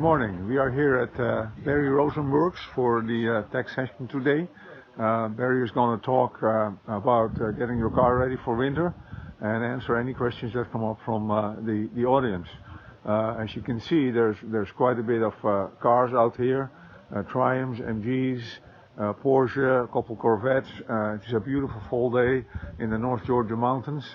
morning. We are here at Barry Rosenberg's for the tech session today. Barry is going to talk about getting your car ready for winter and answer any questions that come up from the audience. As you can see, there's quite a bit of cars out here, Triumphs, MGs, Porsche, a couple Corvettes. It's a beautiful fall day in the North Georgia mountains.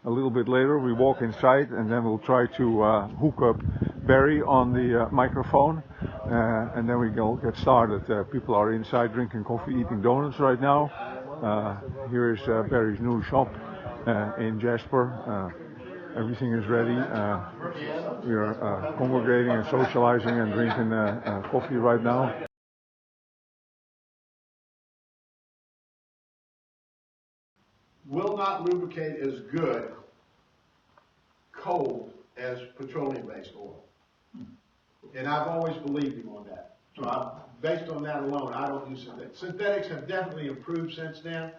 A little bit later we walk inside and then we'll try to hook up Barry on the microphone and then we go get started. People are inside drinking coffee, eating donuts right now. Here is Barry's new shop in Jasper. Everything is ready. We are congregating and socializing and drinking coffee right now. Will not lubricate as good cold as petroleum-based oil. And I've always believed him on that. So based on that alone, I don't use synthetics. Synthetics have definitely improved since then.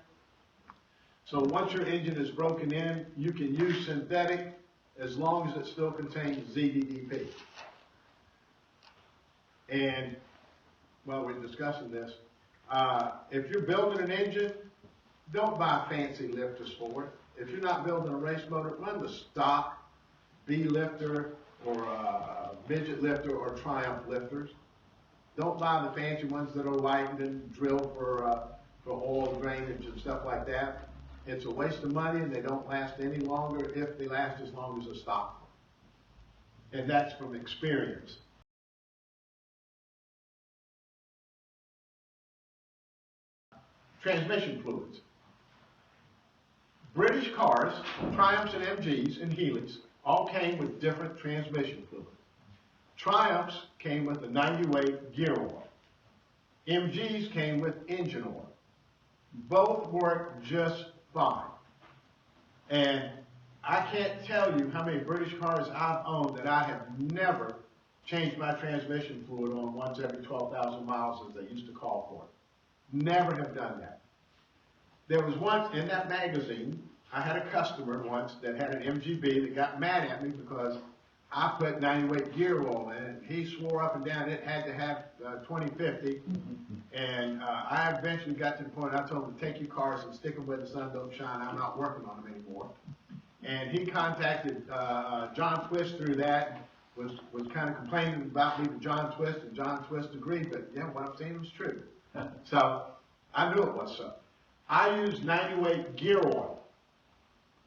So once your engine is broken in, you can use synthetic as long as it still contains ZDDP. And while we're discussing this, if you're building an engine, don't buy fancy lifters for it. If you're not building a race motor, run the stock B lifter or midget lifter or Triumph lifters. Don't buy the fancy ones that are lightened and drilled for oil drainage and stuff like that. It's a waste of money and they don't last any longer if they last as long as a stock one. And that's from experience. Transmission fluids. British cars, Triumphs and MGs and Healeys, all came with different transmission fluid. Triumphs came with a 90-weight gear oil. MGs came with engine oil. Both work just fine. And I can't tell you how many British cars I've owned that I have never changed my transmission fluid on once every 12,000 miles as they used to call for it. Never have done that. There was once in that magazine, I had a customer once that had an MGB that got mad at me because I put 90-weight gear oil in it. He swore up and down it had to have 2050. And I eventually got to the point I told him to take your cars and stick them where the sun don't shine. I'm not working on them anymore. And he contacted John Twist through that, was kind of complaining about me to John Twist, and John Twist agreed, but yeah, what I'm saying was true. So I knew it was so. I use 90-weight gear oil.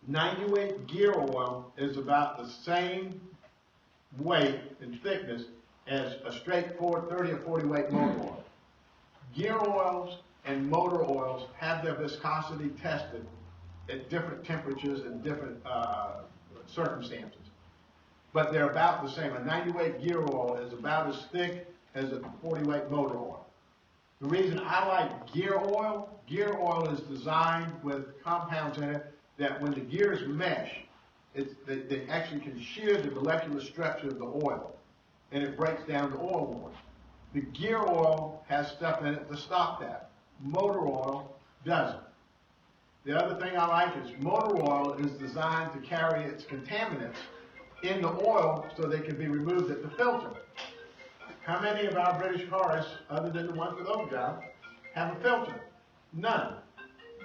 90-weight gear oil is about the same weight and thickness as a straightforward 30 or 40 weight motor oil. Gear oils and motor oils have their viscosity tested at different temperatures and different circumstances. But they're about the same. A 90-weight gear oil is about as thick as a 40-weight motor oil. The reason I like gear oil is designed with compounds in it that when the gears mesh, they actually can shear the molecular structure of the oil, and it breaks down the oil more. The gear oil has stuff in it to stop that. Motor oil doesn't. The other thing I like is motor oil is designed to carry its contaminants in the oil so they can be removed at the filter. How many of our British cars, other than the ones with overdrive, have a filter? None.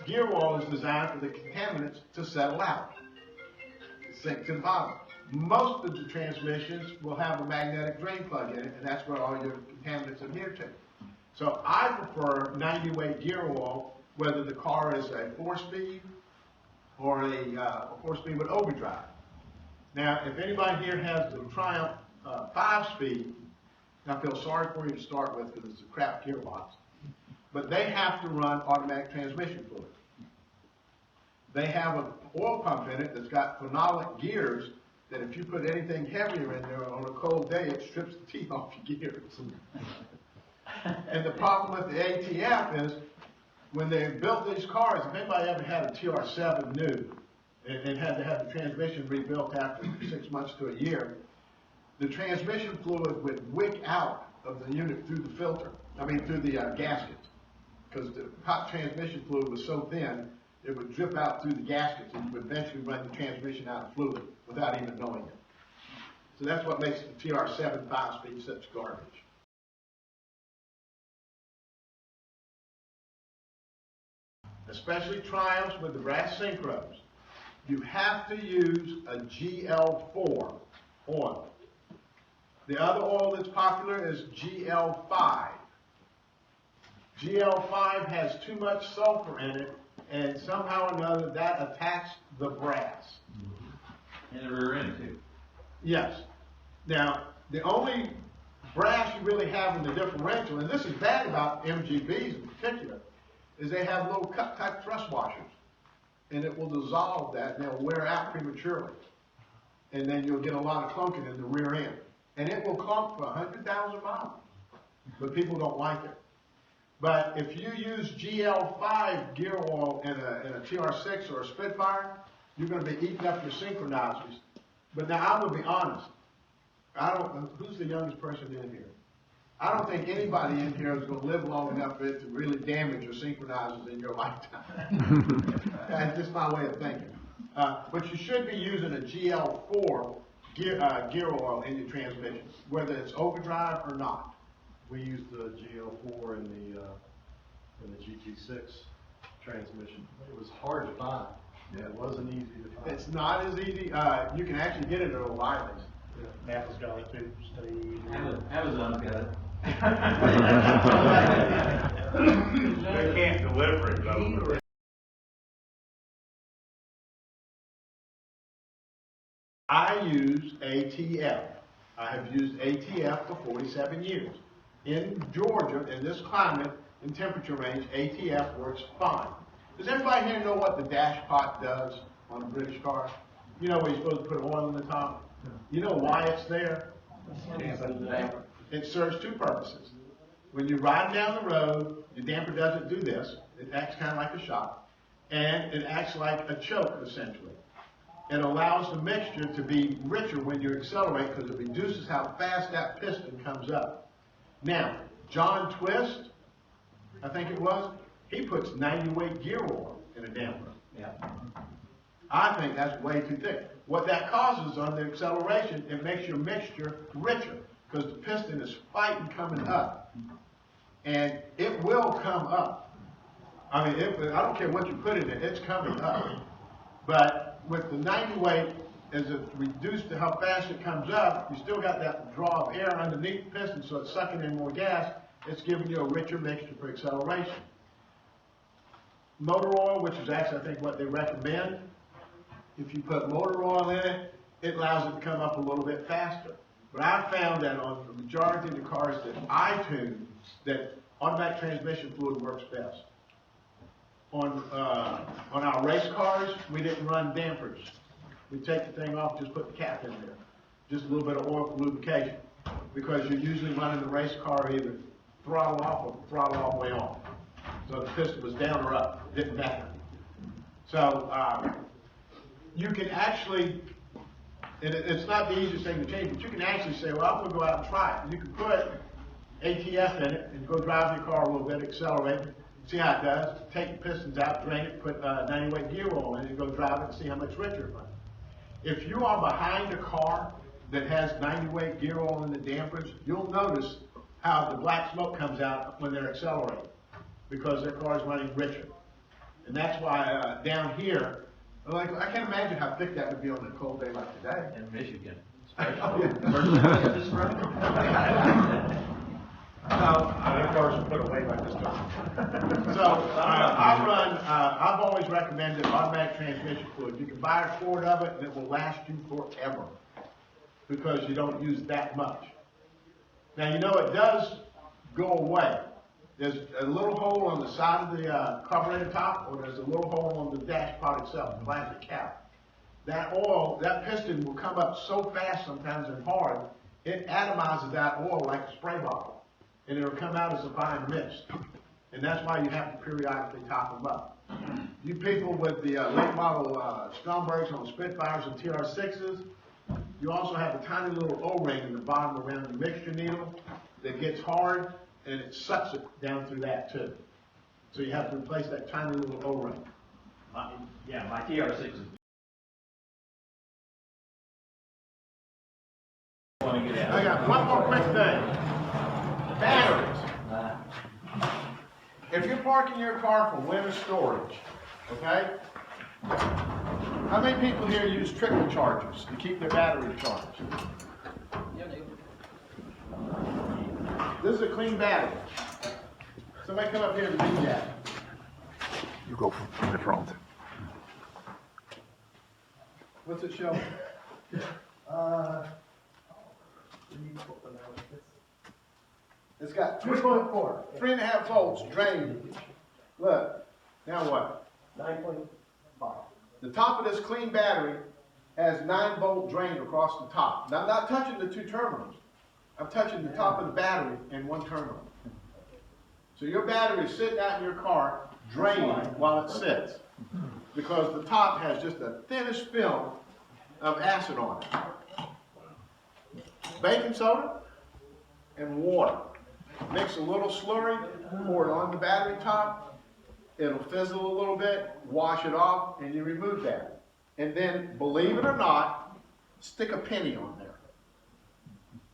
Gear oil is designed for the contaminants to settle out, sink to the bottom. Most of the transmissions will have a magnetic drain plug in it, and that's where all your contaminants adhere to. So I prefer 90-weight gear oil, whether the car is a 4-speed or a 4-speed with overdrive. Now, if anybody here has the Triumph 5-speed, I feel sorry for you to start with because it's a crap gearbox, but they have to run automatic transmission fluid. They have an oil pump in it that's got phenolic gears that if you put anything heavier in there on a cold day, it strips the teeth off your gears. And the problem with the ATF is when they built these cars, if anybody ever had a TR7 new and had to have the transmission rebuilt after 6 months to a year, the transmission fluid would wick out of the unit through the filter, through the gasket, because the hot transmission fluid was so thin, it would drip out through the gaskets and you would eventually run the transmission out of fluid without even knowing it. So that's what makes the TR7 5-speed such garbage. Especially Triumphs with the brass synchros, you have to use a GL4 oil. The other oil that's popular is GL5. GL5 has too much sulfur in it, and somehow or another that attacks the brass. And the rear end too. Yes. Now, the only brass you really have in the differential, and this is bad about MGBs in particular, is they have little cut-type thrust washers. And it will dissolve that, and they'll wear out prematurely. And then you'll get a lot of clunking in the rear end. And it will clunk for 100,000 miles. But people don't like it. But if you use GL5 gear oil in a TR6 or a Spitfire, you're going to be eating up your synchronizers. But now I'm going to be honest. Who's the youngest person in here? I don't think anybody in here is going to live long enough for it to really damage your synchronizers in your lifetime. That's just my way of thinking. But you should be using a GL4 gear oil in your transmission, whether it's overdrive or not. We used the GL4 in the GT6 transmission. It was hard to find. Yeah, it wasn't easy to find. It's not as easy. You can actually get it at O'Reilly's. Yeah, Apple's got it too. Amazon's got it. They can't deliver it though. I use ATF. I have used ATF for 47 years. In Georgia, in this climate and temperature range, ATF works fine. Does everybody here know what the dash pot does on a British car? You know where you're supposed to put oil in the top? You know why it's there? It serves two purposes. When you're riding down the road, your damper doesn't do this. It acts kind of like a shock. And it acts like a choke, essentially. It allows the mixture to be richer when you accelerate because it reduces how fast that piston comes up. Now, John Twist, I think it was, he puts 90-weight gear oil in a damper. Yeah. I think that's way too thick. What that causes on the acceleration, it makes your mixture richer because the piston is fighting coming up. And it will come up. I mean, I don't care what you put in it, it's coming up. But with the 90 weight, as it reduced to how fast it comes up, you still got that draw of air underneath the piston, so it's sucking in more gas. It's giving you a richer mixture for acceleration. Motor oil, which is actually, I think, what they recommend, if you put motor oil in it, it allows it to come up a little bit faster. But I found that on the majority of the cars that I tune, that automatic transmission fluid works best. On our race cars, we didn't run dampers. We take the thing off, just put the cap in there. Just a little bit of oil for lubrication. Because you're usually running the race car either throttle off or throttle all the way on. So the piston was down or up, it didn't matter. So you can actually, and it's not the easiest thing to change, but you can actually say, well, I'm going to go out and try it. You can put ATF in it and go drive your car a little bit, accelerate it, see how it does, take the pistons out, drain it, put 90-weight gear oil in it, and go drive it and see how much richer it runs. If you are behind a car that has 90-weight gear oil in the dampers, you'll notice how the black smoke comes out when they're accelerating because their car is running richer. And that's why down here, like, I can't imagine how thick that would be on a cold day like today. In Michigan. Their cars are put away by this time. So I've always recommended automatic transmission fluid. You can buy a quart of it and it will last you forever because you don't use that much. Now, you know, it does go away. There's a little hole on the side of the carburetor top, or there's a little hole on the dash pod itself, the plastic cap. That oil, that piston will come up so fast sometimes and hard, it atomizes that oil like a spray bottle. And it'll come out as a fine mist. And that's why you have to periodically top them up. You people with the late model Strombergs on Spitfires and TR6s, you also have a tiny little O-ring in the bottom around the mixture needle that gets hard, and it sucks it down through that too. So you have to replace that tiny little O-ring. My TR6 is parking your car for winter storage, okay? How many people here use trickle chargers to keep their battery charged? This is a clean battery. Somebody come up here and read that. You go from the front. What's it show? It's got 3.5 volts drain. Look, now what? 9.5. The top of this clean battery has 9-volt drain across the top. Now I'm not touching the two terminals. I'm touching the top of the battery and one terminal. So your battery is sitting out in your car draining while it sits, because the top has just the thinnest film of acid on it. Baking soda and water. Mix a little slurry, pour it on the battery top. It'll fizzle a little bit, wash it off, and you remove that. And then, believe it or not, stick a penny on there.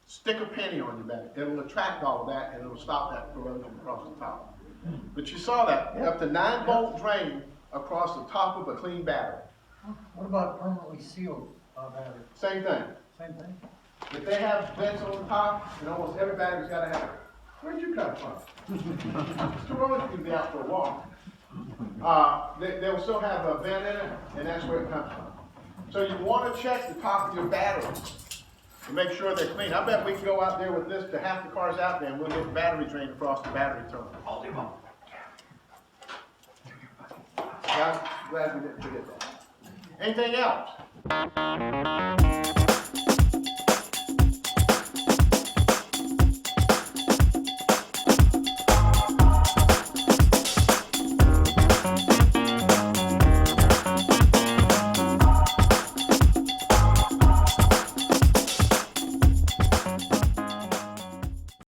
Stick a penny on your battery. It'll attract all of that, and it'll stop that corrosion across the top. But you saw that, up to 9-volt drain across the top of a clean battery. What about permanently sealed battery? Same thing. Same thing? If they have vents on the top, and almost every battery's got to have it. Where'd you come from? It's too early to be out for a walk. They'll still have a vent in it, and that's where it comes from. So you want to check the top of your batteries to make sure they're clean. I bet we can go out there with this to half the cars out there, and we'll get battery drain across the battery terminal. All day long. Yeah, glad we didn't forget that. Anything else?